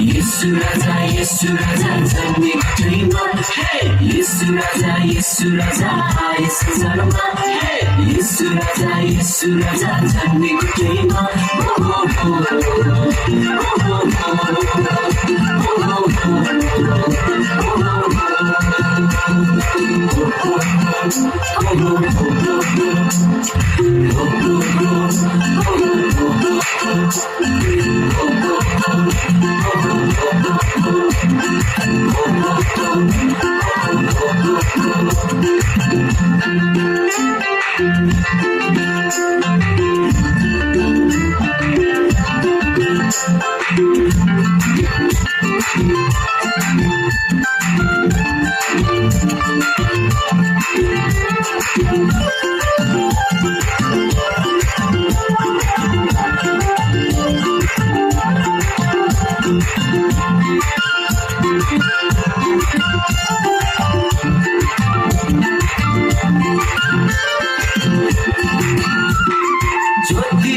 Yesu Raja जन्मेको ठाउँमा Yesu Raja Yesu Sarama Yesu Raja जन्मेको ठाउँमा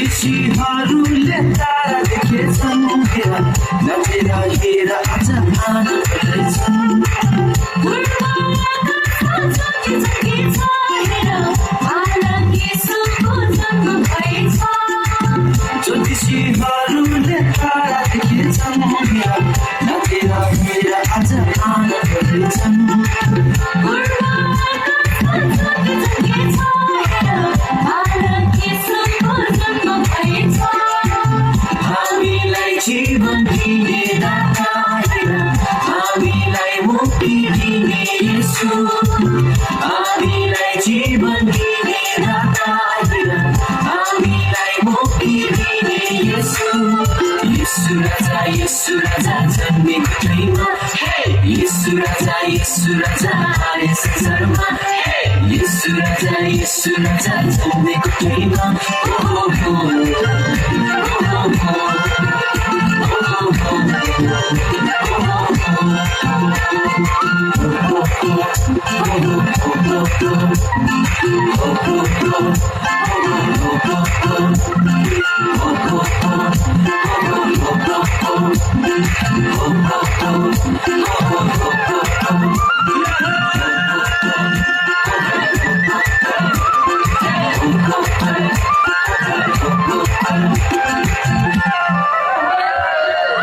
ज्योतिषीहरूले तारा देखेछन् नचेर हेर आज आनन्द गर्छन् ज्योतिषीहरूले तारा देखेछन् नचेर हेर आज आनन्द गर्छन् जीवन दिने दाता हामीलाई मुक्ति दिने येशू हामीलाई जीवन दिने दाता हामीलाई मुक्ति दिने येशू येशू राजा जन्मेको ठाउँमा येशू राजा यस संसारमा येशू राजा जन्मेको ठाउँमा Oh